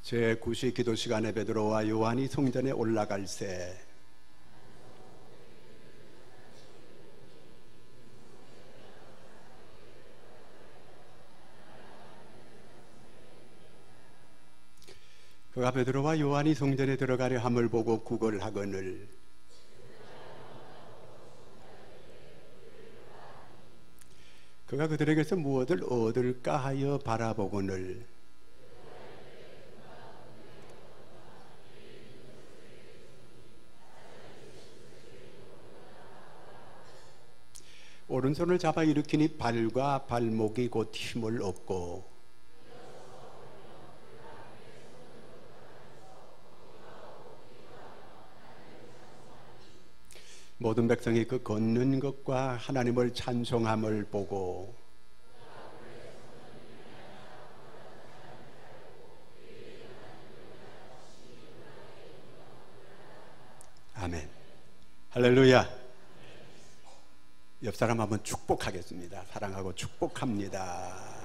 제9시 기도 시간에 베드로와 요한이 성전에 올라갈새 그가 베드로와 요한이 성전에 들어가려 함을 보고 구걸하거늘 그가 그들에게서 무엇을 얻을까 하여 바라보거늘 오른손을 잡아 일으키니 발과 발목이 곧 힘을 얻고 모든 백성이 그 걷는 것과 하나님을 찬송함을 보고 아멘. 할렐루야. 옆 사람 한번 축복하겠습니다. 사랑하고 축복합니다.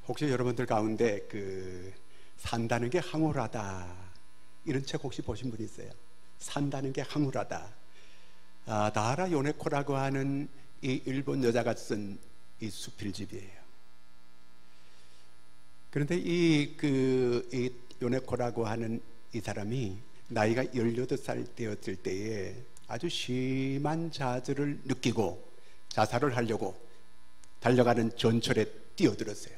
혹시 여러분들 가운데 산다는 게 황홀하다 이런 책 혹시 보신 분 있어요? 산다는 게 황홀하다. 나하라 요네코라고 하는 이 일본 여자가 쓴 이 수필집이에요. 그런데 이 요네코라고 하는 이 사람이 나이가 18살 되었을 때에 아주 심한 좌절을 느끼고 자살을 하려고 달려가는 전철에 뛰어들었어요.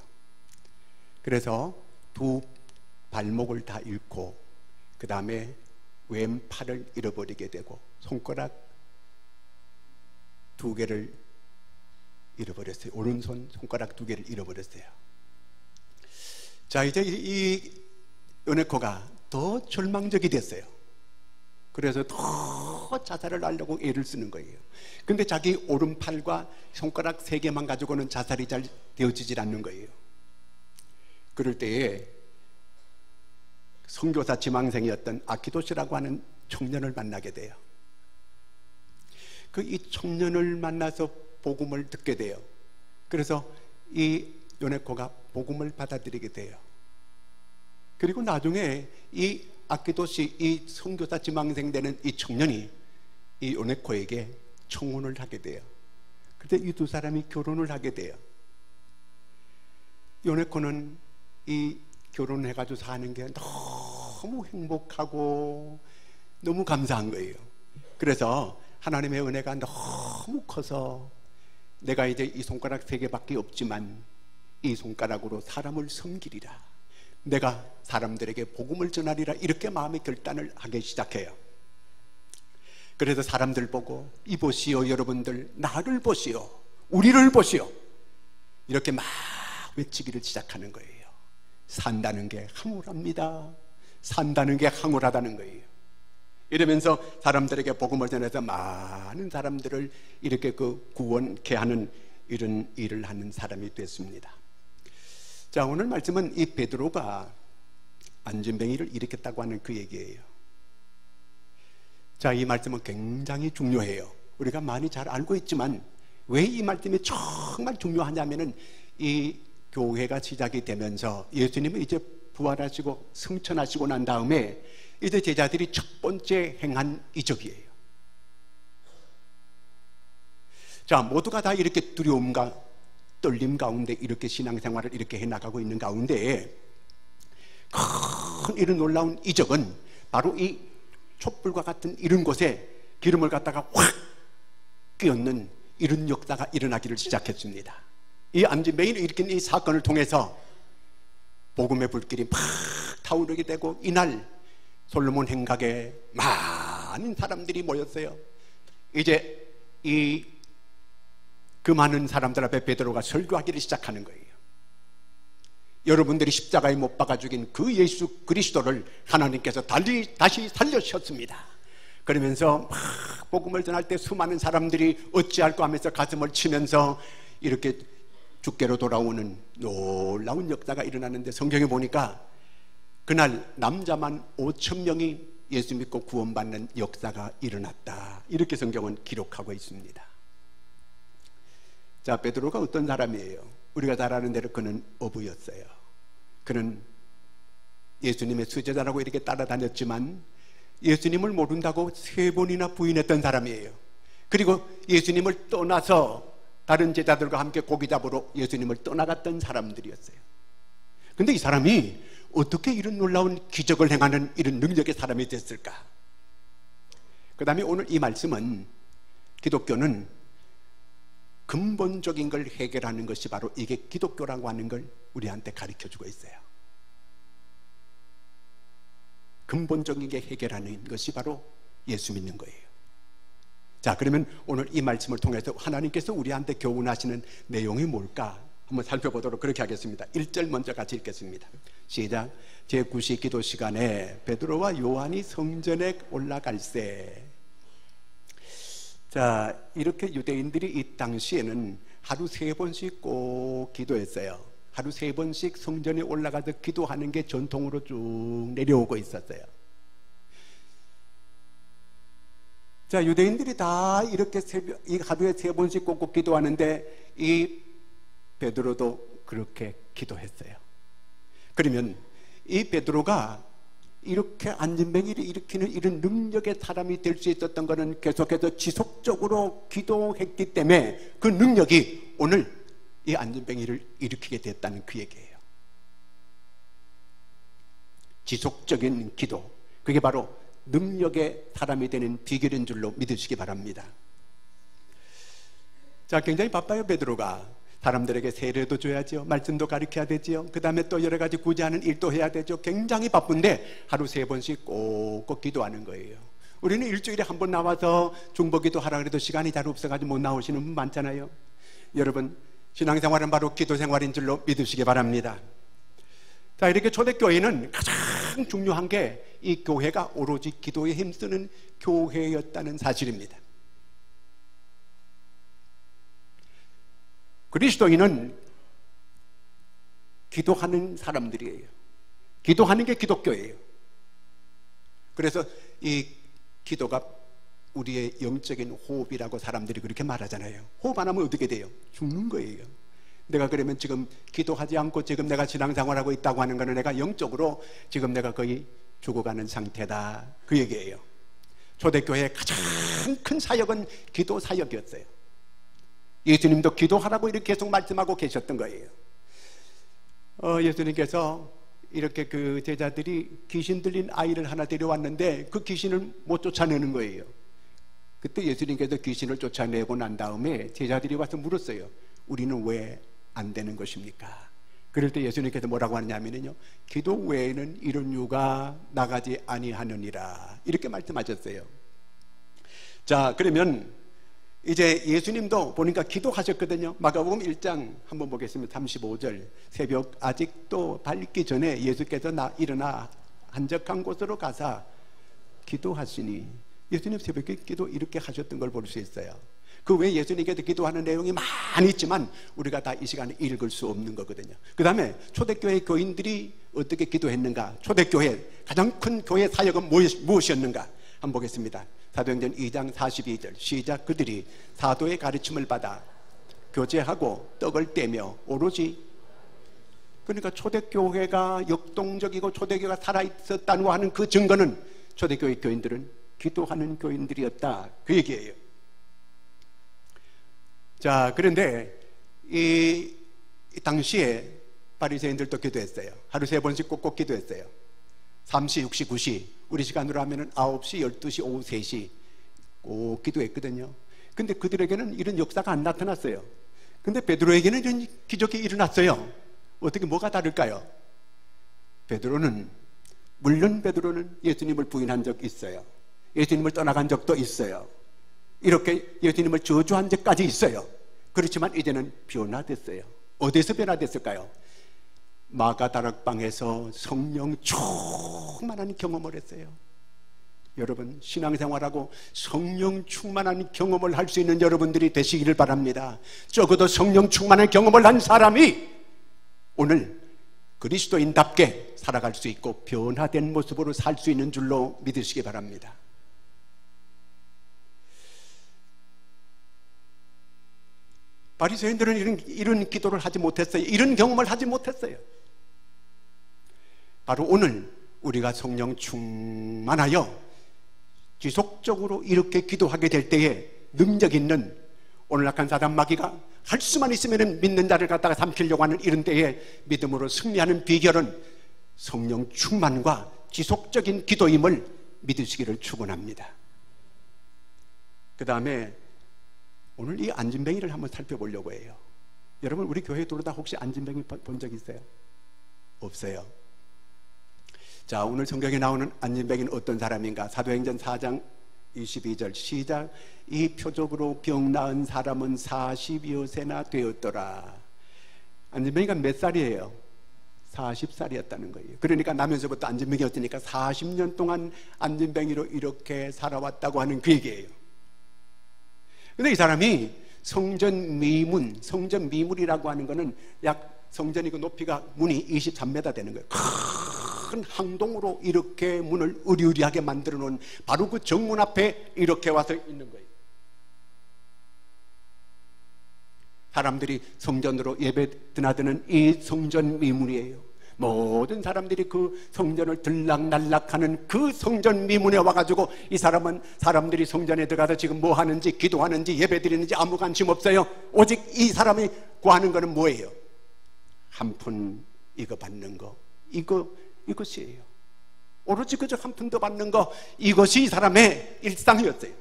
그래서 두 발목을 다 잃고 그 다음에 왼팔을 잃어버리게 되고 손가락 2개를 잃어버렸어요. 오른손 손가락 2개를 잃어버렸어요. 자, 이제 이 요네코가 더 절망적이 됐어요. 그래서 더 자살을 하려고 애를 쓰는 거예요. 근데 자기 오른팔과 손가락 3개만 가지고는 자살이 잘 되어지질 않는 거예요. 그럴 때에 선교사 지망생이었던 아키도시라고 하는 청년을 만나게 돼요. 이 청년을 만나서 복음을 듣게 돼요. 그래서 이 요네코가 복음을 받아들이게 돼요. 그리고 나중에 이 아키도시 이 선교사 지망생 되는 이 청년이 이 요네코에게 청혼을 하게 돼요. 그때 이 두 사람이 결혼을 하게 돼요. 요네코는 이 결혼해가지고 사는 게 너무 행복하고 너무 감사한 거예요. 그래서 하나님의 은혜가 너무 커서 내가 이제 이 손가락 3개밖에 없지만 이 손가락으로 사람을 섬기리라, 내가 사람들에게 복음을 전하리라, 이렇게 마음의 결단을 하기 시작해요. 그래서 사람들 보고 이보시오, 여러분들 나를 보시오, 우리를 보시오, 이렇게 막 외치기를 시작하는 거예요. 산다는 게 황홀합니다. 산다는 게 황홀하다는 거예요. 이러면서 사람들에게 복음을 전해서 많은 사람들을 이렇게 구원케 하는 이런 일을 하는 사람이 됐습니다. 자, 오늘 말씀은 이 베드로가 안진뱅이를 일으켰다고 하는 그 얘기예요. 자, 이 말씀은 굉장히 중요해요. 우리가 많이 잘 알고 있지만 왜 이 말씀이 정말 중요하냐면은 이 교회가 시작이 되면서 예수님은 이제 부활하시고 승천하시고 난 다음에 이제 제자들이 첫 번째 행한 이적이에요. 자, 모두가 다 이렇게 두려움과 떨림 가운데 이렇게 신앙생활을 이렇게 해나가고 있는 가운데 큰 이런 놀라운 이적은 바로 이 촛불과 같은 이런 곳에 기름을 갖다가 확 끼얹는 이런 역사가 일어나기를 시작했습니다. 이 안진뱅이를 일으킨 이 사건을 통해서 복음의 불길이 막 타오르게 되고 이날 솔로몬 행각에 많은 사람들이 모였어요. 이제 그 많은 사람들 앞에 베드로가 설교하기를 시작하는 거예요. 여러분들이 십자가에 못 박아 죽인 그 예수 그리스도를 하나님께서 다시 살려주셨습니다. 그러면서 막 복음을 전할 때 수많은 사람들이 어찌할까 하면서 가슴을 치면서 이렇게 주께로 돌아오는 놀라운 역사가 일어나는데 성경에 보니까 그날 남자만 5,000명이 예수 믿고 구원받는 역사가 일어났다. 이렇게 성경은 기록하고 있습니다. 자, 베드로가 어떤 사람이에요? 우리가 잘 아는 대로 그는 어부였어요. 그는 예수님의 수제자라고 이렇게 따라다녔지만 예수님을 모른다고 3번이나 부인했던 사람이에요. 그리고 예수님을 떠나서 다른 제자들과 함께 고기 잡으러 예수님을 떠나갔던 사람들이었어요. 근데 이 사람이 어떻게 이런 놀라운 기적을 행하는 이런 능력의 사람이 됐을까? 그 다음에 오늘 이 말씀은 기독교는 근본적인 걸 해결하는 것이 바로 이게 기독교라고 하는 걸 우리한테 가르쳐주고 있어요. 근본적인 게 해결하는 것이 바로 예수 믿는 거예요. 자, 그러면 오늘 이 말씀을 통해서 하나님께서 우리한테 교훈하시는 내용이 뭘까? 한번 살펴보도록 그렇게 하겠습니다. 1절 먼저 같이 읽겠습니다. 시작. 제9시 기도 시간에 베드로와 요한이 성전에 올라갈새. 자, 이렇게 유대인들이 이 당시에는 하루 3번씩 꼭 기도했어요. 하루 3번씩 성전에 올라가서 기도하는 게 전통으로 쭉 내려오고 있었어요. 자, 유대인들이 다 이렇게 이 하루에 3번씩 꼭꼭 기도하는데 이 베드로도 그렇게 기도했어요. 그러면 이 베드로가 이렇게 안진뱅이를 일으키는 이런 능력의 사람이 될 수 있었던 것은 계속해서 지속적으로 기도했기 때문에 그 능력이 오늘 이 안진뱅이를 일으키게 됐다는 그 얘기예요. 지속적인 기도, 그게 바로 능력의 사람이 되는 비결인 줄로 믿으시기 바랍니다. 자, 굉장히 바빠요. 베드로가 사람들에게 세례도 줘야죠, 말씀도 가르쳐야 되죠, 그 다음에 또 여러 가지 구제하는 일도 해야 되죠. 굉장히 바쁜데 하루 3번씩 꼭꼭 기도하는 거예요. 우리는 일주일에 한 번 나와서 중보기도 하라 그래도 시간이 잘 없어가지고 못 나오시는 분 많잖아요. 여러분, 신앙생활은 바로 기도생활인 줄로 믿으시기 바랍니다. 자, 이렇게 초대교회는 가장 중요한 게 이 교회가 오로지 기도에 힘쓰는 교회였다는 사실입니다. 그리스도인은 기도하는 사람들이에요. 기도하는 게 기독교예요. 그래서 이 기도가 우리의 영적인 호흡이라고 사람들이 그렇게 말하잖아요. 호흡 안 하면 어떻게 돼요? 죽는 거예요. 내가 그러면 지금 기도하지 않고 지금 내가 신앙생활하고 있다고 하는 거는 내가 영적으로 지금 내가 거의 죽어가는 상태다, 그 얘기예요. 초대교회의 가장 큰 사역은 기도 사역이었어요. 예수님도 기도하라고 이렇게 계속 말씀하고 계셨던 거예요. 예수님께서 이렇게 그 제자들이 귀신 들린 아이를 하나 데려왔는데 그 귀신을 못 쫓아내는 거예요. 그때 예수님께서 귀신을 쫓아내고 난 다음에 제자들이 와서 물었어요. 우리는 왜 안 되는 것입니까? 그럴 때 예수님께서 뭐라고 하느냐면요, 기도 외에는 이런 유가 나가지 아니하느니라, 이렇게 말씀하셨어요. 자, 그러면 이제 예수님도 보니까 기도하셨거든요. 마가복음 1장 한번 보겠습니다. 35절. 새벽 아직도 밝기 전에 예수께서 일어나 한적한 곳으로 가사 기도하시니, 예수님 새벽에 기도 이렇게 하셨던 걸 볼 수 있어요. 그 외에 예수님께서 기도하는 내용이 많이 있지만 우리가 다 이 시간에 읽을 수 없는 거거든요. 그 다음에 초대교회 교인들이 어떻게 기도했는가, 초대교회 가장 큰 교회 사역은 무엇이었는가 한번 보겠습니다. 사도행전 2장 42절 시작. 그들이 사도의 가르침을 받아 교제하고 떡을 떼며 오로지, 그러니까 초대교회가 역동적이고 초대교회가 살아있었다고 하는 그 증거는 초대교회 교인들은 기도하는 교인들이었다, 그 얘기예요. 자, 그런데 이 당시에 바리새인들도 기도했어요. 하루 3번씩 꼭꼭 기도했어요. 3시, 6시, 9시, 우리 시간으로 하면은 9시, 12시, 오후 3시 꼭 기도했거든요. 근데 그들에게는 이런 역사가 안 나타났어요. 근데 베드로에게는 이런 기적이 일어났어요. 어떻게, 뭐가 다를까요? 물론 베드로는 예수님을 부인한 적 있어요. 예수님을 떠나간 적도 있어요. 이렇게 예수님을 저주한 적까지 있어요. 그렇지만 이제는 변화됐어요. 어디서 변화됐을까요? 마가다락방에서 성령 충만한 경험을 했어요. 여러분, 신앙생활하고 성령 충만한 경험을 할 수 있는 여러분들이 되시기를 바랍니다. 적어도 성령 충만한 경험을 한 사람이 오늘 그리스도인답게 살아갈 수 있고 변화된 모습으로 살 수 있는 줄로 믿으시기 바랍니다. 바리새인들은 이런 기도를 하지 못했어요. 이런 경험을 하지 못했어요. 바로 오늘 우리가 성령 충만하여 지속적으로 이렇게 기도하게 될 때에 능력 있는, 오늘 약한 사단 마귀가 할 수만 있으면 믿는 자를 갖다가 삼키려고 하는 이런 때에 믿음으로 승리하는 비결은 성령 충만과 지속적인 기도임을 믿으시기를 축원합니다. 그 다음에 오늘 이 안진뱅이를 한번 살펴보려고 해요. 여러분, 우리 교회 들어오다 혹시 안진뱅이 본 적 있어요? 없어요. 자, 오늘 성경에 나오는 안진뱅이는 어떤 사람인가? 사도행전 4장 22절 시작. 이 표적으로 병 나은 사람은 40여 세나 되었더라. 안진뱅이가 몇 살이에요? 40살이었다는 거예요. 그러니까 나면서부터 안진뱅이였으니까 40년 동안 안진뱅이로 이렇게 살아왔다고 하는 그 얘기예요. 근데 이 사람이 성전 미문이라고 하는 거는 약 성전이 그 높이가 문이 23m 되는 거예요. 큰 항동으로 이렇게 문을 으리으리하게 만들어 놓은 바로 그 정문 앞에 이렇게 와서 있는 거예요. 사람들이 성전으로 예배 드나드는 이 성전 미문이에요. 모든 사람들이 그 성전을 들락날락하는 그 성전 미문에 와가지고 이 사람은 사람들이 성전에 들어가서 지금 뭐 하는지, 기도하는지, 예배 드리는지 아무 관심 없어요. 오직 이 사람이 구하는 거는 뭐예요? 한 푼 이거 받는 거, 이것이에요. 오로지 그저 한 푼 더 받는 거, 이것이 이 사람의 일상이었어요.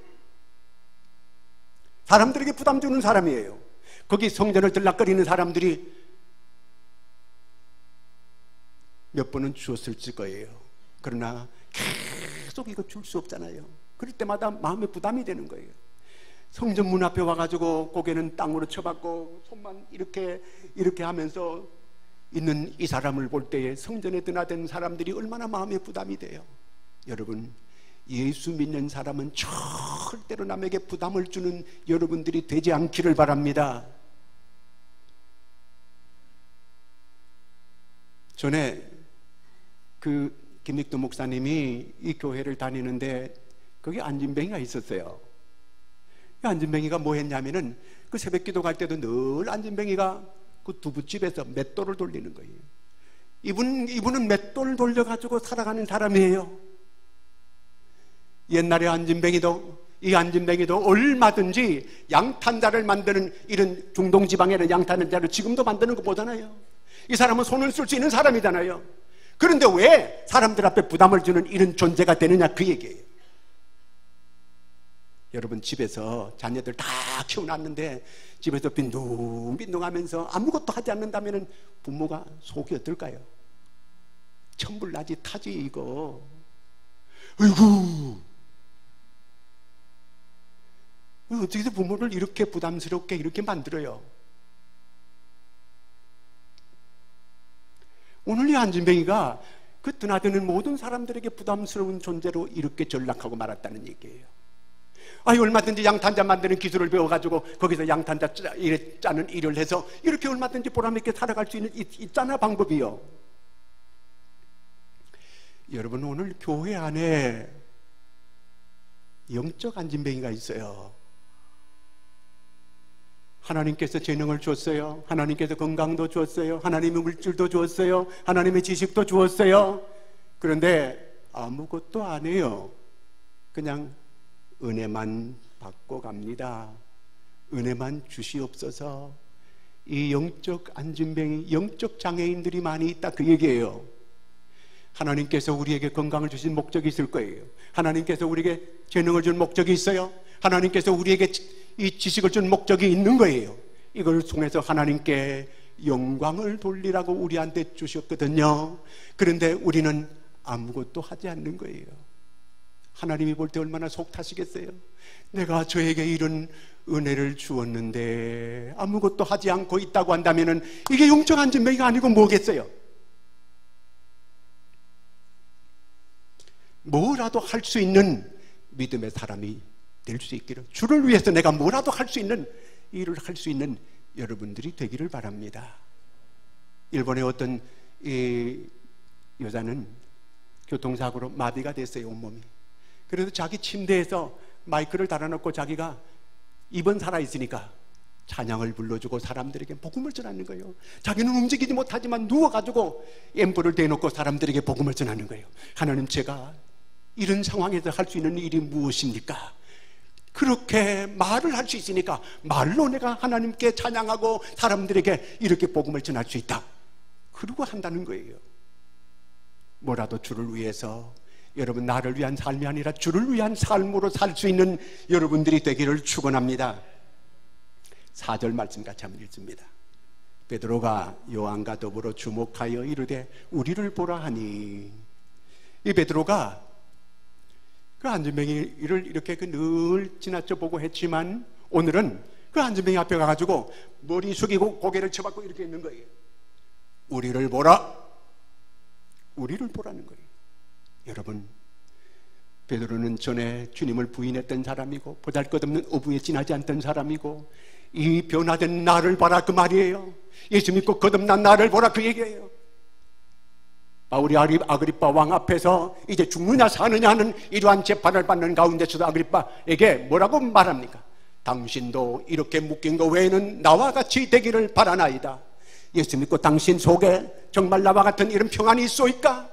사람들에게 부담 주는 사람이에요. 거기 성전을 들락거리는 사람들이 몇 번은 주었을지 거예요. 그러나 계속 이거 줄 수 없잖아요. 그럴 때마다 마음에 부담이 되는 거예요. 성전 문 앞에 와가지고 고개는 땅으로 쳐박고 손만 이렇게 하면서 있는 이 사람을 볼 때에 성전에 드나든 사람들이 얼마나 마음에 부담이 돼요. 여러분, 예수 믿는 사람은 절대로 남에게 부담을 주는 여러분들이 되지 않기를 바랍니다. 전에 그 김익도 목사님이 이 교회를 다니는데 거기 안진뱅이가 있었어요. 안진뱅이가 뭐 했냐면은 그 새벽 기도 갈 때도 늘 안진뱅이가 그 두부집에서 맷돌을 돌리는 거예요. 이분은 맷돌 돌려가지고 살아가는 사람이에요. 옛날에 이 안진뱅이도 얼마든지 양탄자를 만드는, 이런 중동지방에는 양탄자를 지금도 만드는 거 보잖아요. 이 사람은 손을 쓸 수 있는 사람이잖아요. 그런데 왜 사람들 앞에 부담을 주는 이런 존재가 되느냐, 그 얘기예요. 여러분, 집에서 자녀들 다 키워놨는데 집에서 빈둥빈둥하면서 아무것도 하지 않는다면 부모가 속이 어떨까요? 천불나지 타지 이거. 아이고, 어떻게 해서 부모를 이렇게 부담스럽게 이렇게 만들어요? 오늘 이 안진뱅이가 그 드나드는 모든 사람들에게 부담스러운 존재로 이렇게 전락하고 말았다는 얘기예요. 얼마든지 양탄자 만드는 기술을 배워가지고 거기서 양탄자 짜는 일을 해서 이렇게 얼마든지 보람있게 살아갈 수 있잖아, 방법이요. 여러분, 오늘 교회 안에 영적 안진뱅이가 있어요. 하나님께서 재능을 줬어요. 하나님께서 건강도 줬어요. 하나님의 물질도 줬어요. 하나님의 지식도 주었어요. 그런데 아무것도 안 해요. 그냥 은혜만 받고 갑니다. 은혜만 주시옵소서. 이 영적 안진뱅이, 영적 장애인들이 많이 있다, 그 얘기예요. 하나님께서 우리에게 건강을 주신 목적이 있을 거예요. 하나님께서 우리에게 재능을 준 목적이 있어요. 하나님께서 우리에게 이 지식을 준 목적이 있는 거예요. 이걸 통해서 하나님께 영광을 돌리라고 우리한테 주셨거든요. 그런데 우리는 아무것도 하지 않는 거예요. 하나님이 볼 때 얼마나 속 타시겠어요? 내가 저에게 이런 은혜를 주었는데 아무것도 하지 않고 있다고 한다면 이게 영적 안진뱅이가 아니고 뭐겠어요? 뭐라도 할 수 있는 믿음의 사람이 될 수 있기를, 주를 위해서 내가 뭐라도 할 수 있는 일을 할 수 있는 여러분들이 되기를 바랍니다. 일본의 어떤 이 여자는 교통사고로 마비가 됐어요, 온몸이. 그래도 자기 침대에서 마이크를 달아놓고 자기가 입은 살아있으니까 찬양을 불러주고 사람들에게 복음을 전하는 거예요. 자기는 움직이지 못하지만 누워가지고 앰프를 대놓고 사람들에게 복음을 전하는 거예요. 하나님, 제가 이런 상황에서 할 수 있는 일이 무엇입니까? 그렇게 말을 할 수 있으니까 말로 내가 하나님께 찬양하고 사람들에게 이렇게 복음을 전할 수 있다. 그러고 한다는 거예요. 뭐라도 주를 위해서, 여러분, 나를 위한 삶이 아니라 주를 위한 삶으로 살 수 있는 여러분들이 되기를 축원합니다. 4절 말씀 같이 한번 읽습니다. 베드로가 요한과 더불어 주목하여 이르되 우리를 보라 하니. 이 베드로가 그 안전뱅이를 이렇게 늘 지나쳐 보고 했지만 오늘은 그 안전뱅이 앞에 가가지고 머리 숙이고 고개를 쳐박고 이렇게 있는 거예요. 우리를 보라, 우리를 보라는 거예요. 여러분, 베드로는 전에 주님을 부인했던 사람이고 보잘것없는 어부에 지나지 않던 사람이고 이 변화된 나를 봐라 그 말이에요. 예수 믿고 거듭난 나를 보라 그 얘기예요. 바울이 아그리빠 왕 앞에서 이제 죽느냐 사느냐 하는 이러한 재판을 받는 가운데서도 아그리빠에게 뭐라고 말합니까? 당신도 이렇게 묶인 거 외에는 나와 같이 되기를 바라나이다. 예수 믿고 당신 속에 정말 나와 같은 이런 평안이 있소이까?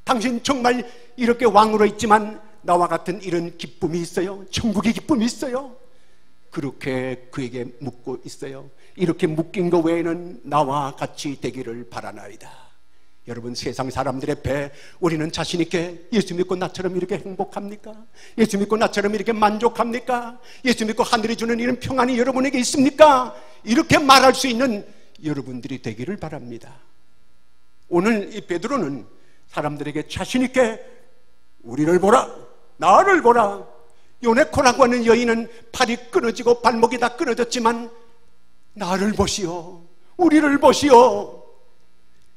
당신 정말 이렇게 왕으로 있지만 나와 같은 이런 기쁨이 있어요? 천국의 기쁨이 있어요? 그렇게 그에게 묻고 있어요. 이렇게 묶인 것 외에는 나와 같이 되기를 바라나이다. 여러분, 세상 사람들의 배 우리는 자신 있게 예수 믿고 나처럼 이렇게 행복합니까? 예수 믿고 나처럼 이렇게 만족합니까? 예수 믿고 하늘이 주는 이런 평안이 여러분에게 있습니까? 이렇게 말할 수 있는 여러분들이 되기를 바랍니다. 오늘 이 베드로는 사람들에게 자신 있게 우리를 보라, 나를 보라. 요네코라고 하는 여인은 팔이 끊어지고 발목이 다 끊어졌지만 나를 보시오, 우리를 보시오.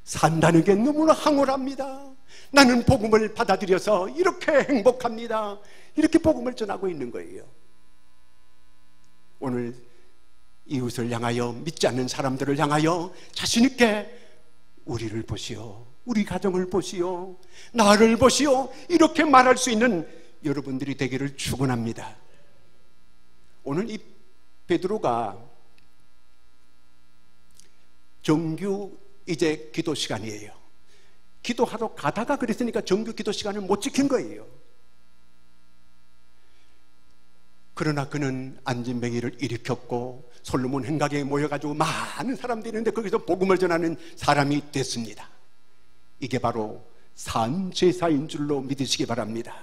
산다는 게 너무나 황홀합니다. 나는 복음을 받아들여서 이렇게 행복합니다. 이렇게 복음을 전하고 있는 거예요. 오늘 이웃을 향하여, 믿지 않는 사람들을 향하여 자신 있게 우리를 보시오, 우리 가정을 보시오, 나를 보시오, 이렇게 말할 수 있는 여러분들이 되기를 축원합니다. 오늘 이 베드로가 정규 이제 기도 시간이에요. 기도하러 가다가 그랬으니까 정규 기도 시간을 못 지킨 거예요. 그러나 그는 안진뱅이를 일으켰고 솔로몬 행각에 모여가지고 많은 사람들이 있는데 거기서 복음을 전하는 사람이 됐습니다. 이게 바로 산제사인 줄로 믿으시기 바랍니다.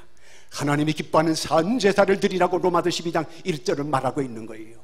하나님이 기뻐하는 산제사를 드리라고 로마서 12장 1절은 말하고 있는 거예요.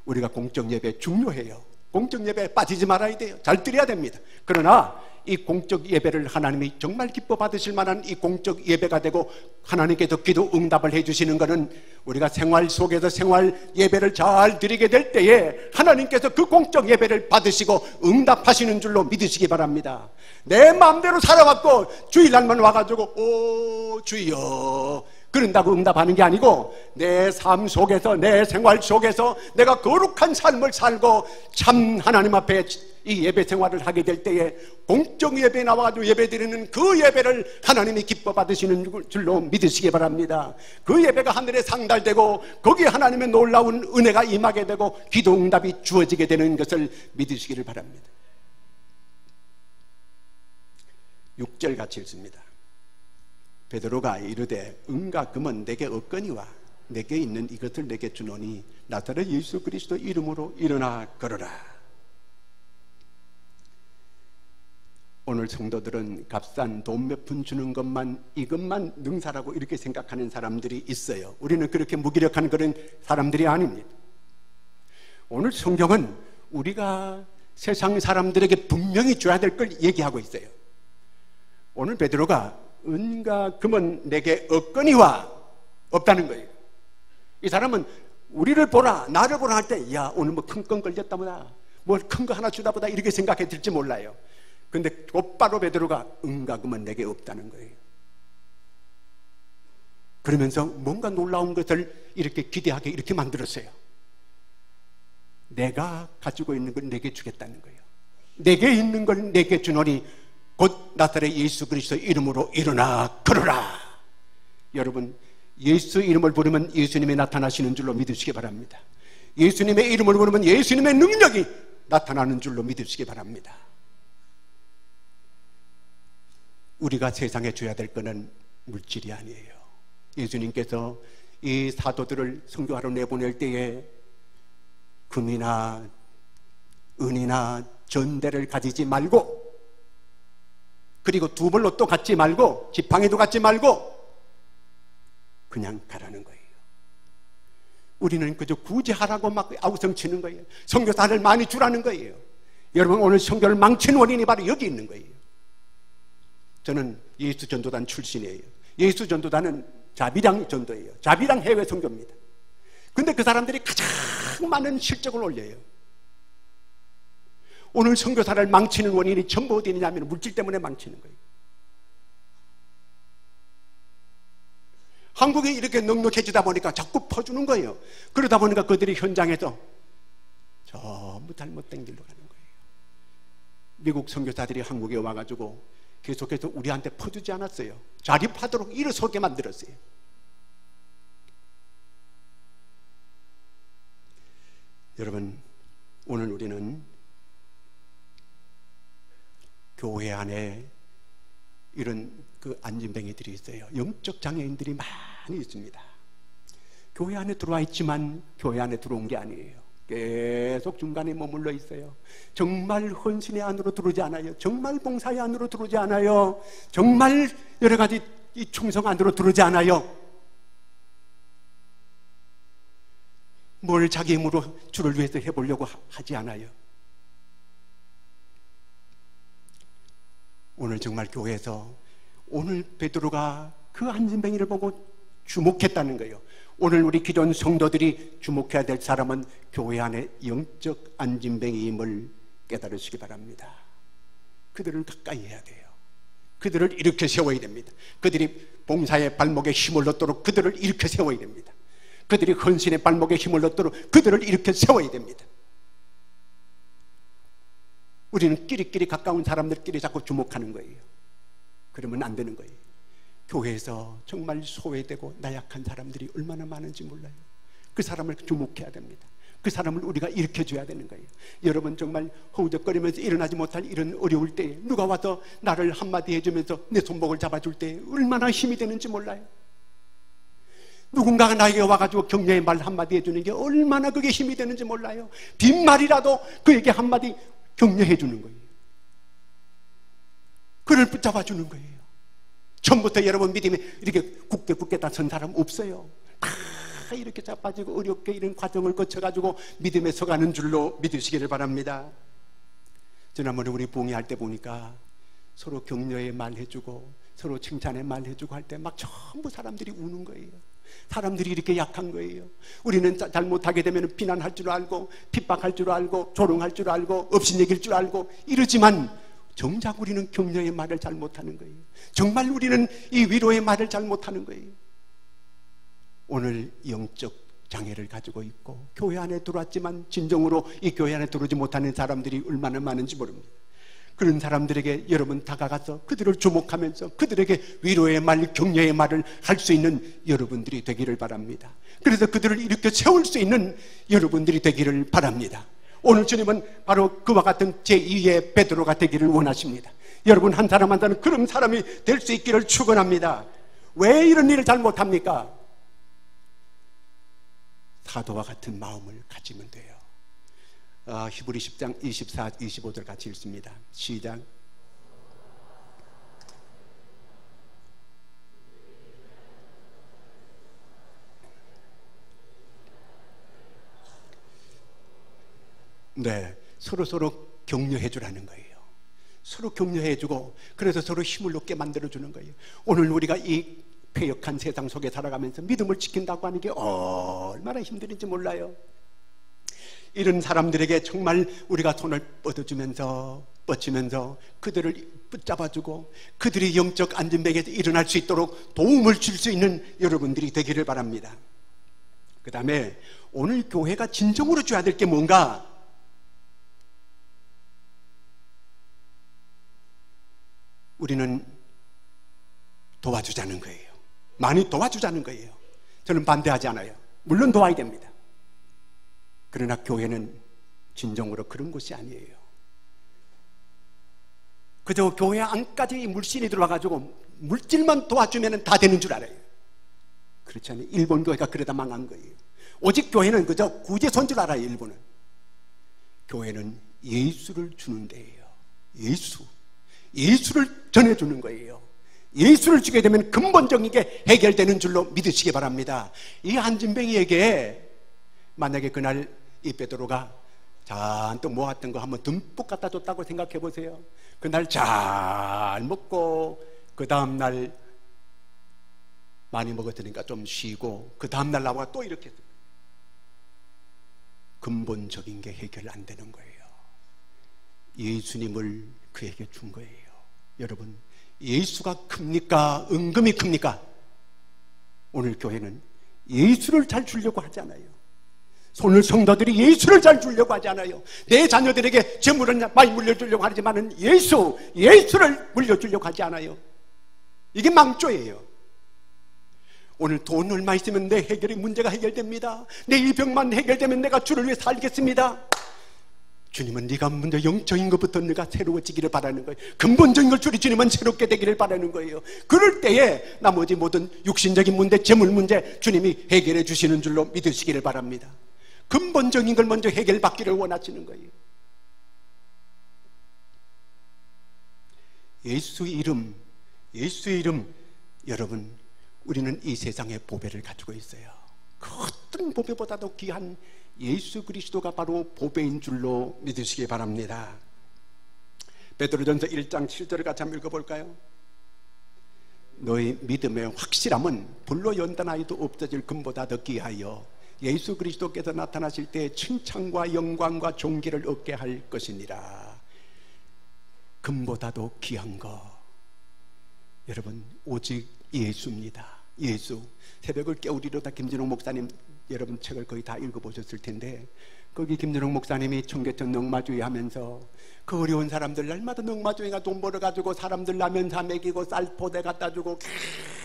우리가 공적 예배 중요해요. 공적 예배에 빠지지 말아야 돼요. 잘 드려야 됩니다. 그러나 이 공적 예배를 하나님이 정말 기뻐 받으실 만한 이 공적 예배가 되고 하나님께서 기도 응답을 해주시는 것은 우리가 생활 속에서 생활 예배를 잘 드리게 될 때에 하나님께서 그 공적 예배를 받으시고 응답하시는 줄로 믿으시기 바랍니다. 내 마음대로 살아왔고 주일날만 와가지고 오 주여 그런다고 응답하는 게 아니고 내 삶 속에서, 내 생활 속에서 내가 거룩한 삶을 살고 참 하나님 앞에 이 예배 생활을 하게 될 때에 공적 예배에 나와가지고 예배 드리는 그 예배를 하나님이 기뻐 받으시는 줄로 믿으시기 바랍니다. 그 예배가 하늘에 상달되고 거기에 하나님의 놀라운 은혜가 임하게 되고 기도 응답이 주어지게 되는 것을 믿으시기를 바랍니다. 6절 같이 읽습니다. 베드로가 이르되 은과 금은 내게 없거니와 내게 있는 이것을 내게 주노니 나사렛 예수 그리스도 이름으로 일어나 걸어라. 오늘 성도들은 값싼 돈 몇 푼 주는 것만, 이것만 능사라고 이렇게 생각하는 사람들이 있어요. 우리는 그렇게 무기력한 그런 사람들이 아닙니다. 오늘 성경은 우리가 세상 사람들에게 분명히 줘야 될 걸 얘기하고 있어요. 오늘 베드로가 은과 금은 내게 없거니와 없다는 거예요. 이 사람은 우리를 보라, 나를 보라 할 때 야 오늘 뭐 큰 건 걸렸다 보다, 뭐 큰 거 하나 주다 보다 이렇게 생각해 들지 몰라요. 근데 곧바로 베드로가 은과 금은 내게 없다는 거예요. 그러면서 뭔가 놀라운 것을 이렇게 기대하게 이렇게 만들었어요. 내가 가지고 있는 걸 내게 주겠다는 거예요. 내게 있는 걸 내게 주노니 곧 나사렛 예수 그리스도 이름으로 일어나 걸어라. 여러분, 예수 이름을 부르면 예수님이 나타나시는 줄로 믿으시기 바랍니다. 예수님의 이름을 부르면 예수님의 능력이 나타나는 줄로 믿으시기 바랍니다. 우리가 세상에 줘야 될 것은 물질이 아니에요. 예수님께서 이 사도들을 선교하러 내보낼 때에 금이나 은이나 전대를 가지지 말고, 그리고 두 벌로 또 갖지 말고, 지팡이도 갖지 말고 그냥 가라는 거예요. 우리는 그저 구제하라고 막 아우성치는 거예요. 선교사를 많이 주라는 거예요. 여러분, 오늘 선교를 망친 원인이 바로 여기 있는 거예요. 저는 예수 전도단 출신이에요. 예수 전도단은 자비랑 전도예요. 자비랑 해외 선교입니다. 근데 그 사람들이 가장 많은 실적을 올려요. 오늘 선교사를 망치는 원인이 전부 어디 있느냐면 물질 때문에 망치는 거예요. 한국이 이렇게 넉넉해지다 보니까 자꾸 퍼주는 거예요. 그러다 보니까 그들이 현장에서 전부 잘못된 길로 가는 거예요. 미국 선교사들이 한국에 와가지고 계속해서 우리한테 퍼주지 않았어요. 자립하도록 일어서게 만들었어요. 여러분, 오늘 우리는 교회 안에 이런 안진뱅이들이 있어요. 영적 장애인들이 많이 있습니다. 교회 안에 들어와 있지만 교회 안에 들어온 게 아니에요. 계속 중간에 머물러 있어요. 정말 헌신의 안으로 들어오지 않아요. 정말 봉사의 안으로 들어오지 않아요. 정말 여러 가지 이 충성 안으로 들어오지 않아요. 뭘 자기 힘으로 주를 위해서 해보려고 하지 않아요. 오늘 정말 교회에서 오늘 베드로가 그 안진뱅이를 보고 주목했다는 거예요. 오늘 우리 기존 성도들이 주목해야 될 사람은 교회 안에 영적 안진뱅이임을 깨달으시기 바랍니다. 그들을 가까이 해야 돼요. 그들을 일으켜 세워야 됩니다. 그들이 봉사의 발목에 힘을 얻도록 그들을 일으켜 세워야 됩니다. 그들이 헌신의 발목에 힘을 얻도록 그들을 일으켜 세워야 됩니다. 우리는 끼리끼리 가까운 사람들끼리 자꾸 주목하는 거예요. 그러면 안 되는 거예요. 교회에서 정말 소외되고 나약한 사람들이 얼마나 많은지 몰라요. 그 사람을 주목해야 됩니다. 그 사람을 우리가 일으켜줘야 되는 거예요. 여러분, 정말 허우적거리면서 일어나지 못할 이런 어려울 때에 누가 와서 나를 한마디 해주면서 내 손목을 잡아줄 때 얼마나 힘이 되는지 몰라요. 누군가가 나에게 와가지고 격려의 말 한마디 해주는 게 얼마나 그게 힘이 되는지 몰라요. 빈말이라도 그에게 한마디 격려해 주는 거예요. 그를 붙잡아 주는 거예요. 처음부터 여러분 믿음이 이렇게 굳게 다 선 사람 없어요. 다 이렇게 자빠지고 어렵게 이런 과정을 거쳐가지고 믿음에 서가는 줄로 믿으시기를 바랍니다. 지난번에 우리 부흥회할 때 보니까 서로 격려의 말 해주고 서로 칭찬의 말 해주고 할 때 막 전부 사람들이 우는 거예요. 사람들이 이렇게 약한 거예요. 우리는 잘못하게 되면 비난할 줄 알고 핍박할 줄 알고 조롱할 줄 알고 업신여길 줄 알고 이러지만 정작 우리는 격려의 말을 잘 못하는 거예요. 정말 우리는 이 위로의 말을 잘 못하는 거예요. 오늘 영적 장애를 가지고 있고 교회 안에 들어왔지만 진정으로 이 교회 안에 들어오지 못하는 사람들이 얼마나 많은지 모릅니다. 그런 사람들에게 여러분 다가가서 그들을 주목하면서 그들에게 위로의 말, 격려의 말을 할 수 있는 여러분들이 되기를 바랍니다. 그래서 그들을 일으켜 세울 수 있는 여러분들이 되기를 바랍니다. 오늘 주님은 바로 그와 같은 제2의 베드로가 되기를 원하십니다. 여러분 한 사람 한 사람 그런 사람이 될 수 있기를 축원합니다. 왜 이런 일을 잘못합니까? 사도와 같은 마음을 가지면 돼요. 히브리 10장 24, 25절 같이 읽습니다. 시작. 네, 서로 격려해 주라는 거예요. 서로 격려해 주고 그래서 서로 힘을 얻게 만들어 주는 거예요. 오늘 우리가 이 폐역한 세상 속에 살아가면서 믿음을 지킨다고 하는 게 얼마나 힘든지 몰라요. 이런 사람들에게 정말 우리가 손을 뻗어주면서 뻗치면서 그들을 붙잡아주고 그들이 영적 안전뱅이에서 일어날 수 있도록 도움을 줄 수 있는 여러분들이 되기를 바랍니다. 그 다음에 오늘 교회가 진정으로 줘야 될 게 뭔가? 우리는 도와주자는 거예요. 많이 도와주자는 거예요. 저는 반대하지 않아요. 물론 도와야 됩니다. 그러나 교회는 진정으로 그런 곳이 아니에요. 그저 교회 안까지 물신이 들어와가지고 물질만 도와주면 다 되는 줄 알아요. 그렇지 않아요. 일본 교회가 그러다 망한 거예요. 오직 교회는 그저 구제소인 줄 알아요. 일본은. 교회는 예수를 주는 데예요. 예수를 전해주는 거예요. 예수를 주게 되면 근본적인 게 해결되는 줄로 믿으시기 바랍니다. 이 한진뱅이에게 만약에 그날 이 베드로가 잔뜩 모았던 거 한번 듬뿍 갖다 줬다고 생각해 보세요. 그날 잘 먹고 그 다음날 많이 먹었으니까 좀 쉬고 그 다음날 나와 또 이렇게 했어요. 근본적인 게 해결 안 되는 거예요. 예수님을 그에게 준 거예요. 여러분, 예수가 큽니까? 은금이 큽니까? 오늘 교회는 예수를 잘 주려고 하지 않아요. 오늘 성도들이 예수를 잘 주려고 하지 않아요. 내 자녀들에게 재물은 많이 물려주려고 하지만은 예수를 물려주려고 하지 않아요. 이게 망조예요. 오늘 돈 얼마 있으면 내 문제가 해결됩니다. 내 이 병만 해결되면 내가 주를 위해 살겠습니다. 주님은 네가 먼저 영적인 것부터 네가 새로워지기를 바라는 거예요. 근본적인 걸 주님은 새롭게 되기를 바라는 거예요. 그럴 때에 나머지 모든 육신적인 문제, 재물 문제 주님이 해결해 주시는 줄로 믿으시기를 바랍니다. 근본적인 걸 먼저 해결받기를 원하시는 거예요. 예수의 이름, 여러분, 우리는 이 세상의 보배를 가지고 있어요. 그 어떤 보배보다도 귀한 예수 그리스도가 바로 보배인 줄로 믿으시기 바랍니다. 베드로전서 1장 7절을 같이 한번 읽어볼까요? 너희 믿음의 확실함은 불로 연단하여도 없어질 금보다 더 귀하여 예수 그리스도께서 나타나실 때 칭찬과 영광과 존귀를 얻게 할 것이니라. 금보다도 귀한 거, 여러분, 오직 예수입니다. 예수. 새벽을 깨우리로다 김진홍 목사님, 여러분 책을 거의 다 읽어보셨을 텐데 거기 김진홍 목사님이 청계천 넉마주의 하면서 그 어려운 사람들 날마다 넉마주의가 돈 벌어가지고 사람들 라면 사 먹이고 쌀 포대 갖다 주고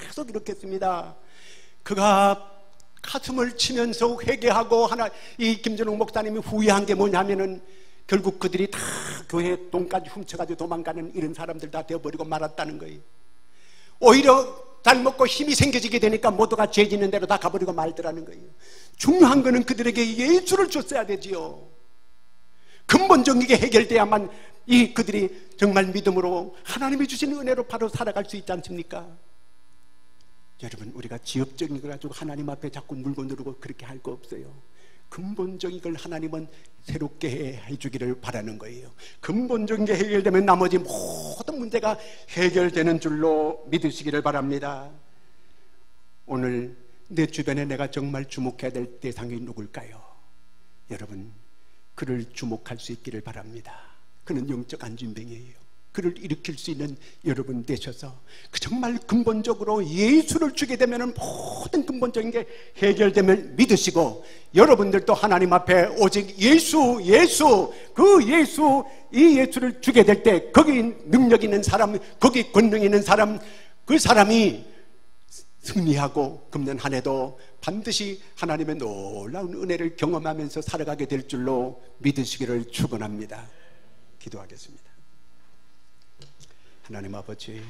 계속 이렇게 했습니다. 그가 가슴을 치면서 회개하고 이 김진홍 목사님이 후회한 게 뭐냐면은 결국 그들이 다 교회 돈까지 훔쳐가지고 도망가는 이런 사람들 다 되어버리고 말았다는 거예요. 오히려 잘 먹고 힘이 생겨지게 되니까 모두가 죄 짓는 대로 다 가버리고 말더라는 거예요. 중요한 거는 그들에게 예수를 줬어야 되지요. 근본적인 게 해결돼야만 그들이 정말 믿음으로 하나님이 주신 은혜로 바로 살아갈 수 있지 않습니까? 여러분, 우리가 지역적인 걸 가지고 하나님 앞에 자꾸 물고 누르고 그렇게 할 거 없어요. 근본적인 걸 하나님은 새롭게 해주기를 바라는 거예요. 근본적인 게 해결되면 나머지 모든 문제가 해결되는 줄로 믿으시기를 바랍니다. 오늘 내 주변에 내가 정말 주목해야 될 대상이 누굴까요? 여러분, 그를 주목할 수 있기를 바랍니다. 그는 영적 안진뱅이에요. 그를 일으킬 수 있는 여러분 되셔서 정말 근본적으로 예수를 주게 되면 모든 근본적인 게 해결됨을 믿으시고, 여러분들도 하나님 앞에 오직 예수, 이 예수를 주게 될 때 거기 능력 있는 사람, 거기 권능 있는 사람, 그 사람이 승리하고 금년 한 해도 반드시 하나님의 놀라운 은혜를 경험하면서 살아가게 될 줄로 믿으시기를 축원합니다. 기도하겠습니다. 하나님 아버지,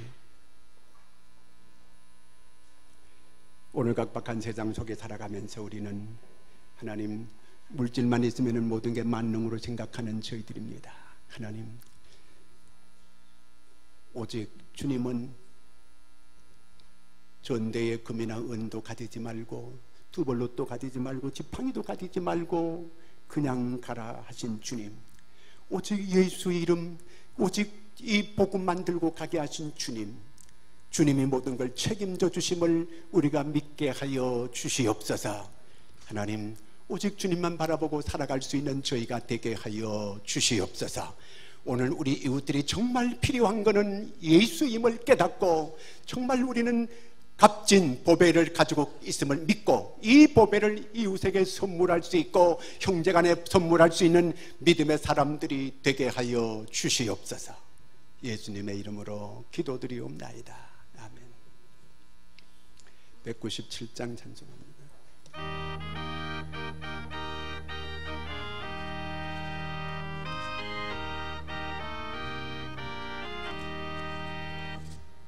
오늘 각박한 세상 속에 살아가면서 우리는 하나님, 물질만 있으면 모든 게 만능으로 생각하는 저희들입니다. 하나님, 오직 주님은 전대의 금이나 은도 가지지 말고 두벌로또 가지지 말고 지팡이도 가지지 말고 그냥 가라 하신 주님, 오직 예수의 이름, 오직 이 복음만 들고 가게 하신 주님, 주님이 모든 걸 책임져 주심을 우리가 믿게 하여 주시옵소서. 하나님, 오직 주님만 바라보고 살아갈 수 있는 저희가 되게 하여 주시옵소서. 오늘 우리 이웃들이 정말 필요한 것은 예수임을 깨닫고 정말 우리는 값진 보배를 가지고 있음을 믿고 이 보배를 이웃에게 선물할 수 있고 형제간에 선물할 수 있는 믿음의 사람들이 되게 하여 주시옵소서. 예수님의 이름으로 기도드리옵나이다. 아멘. 197장 찬송합니다.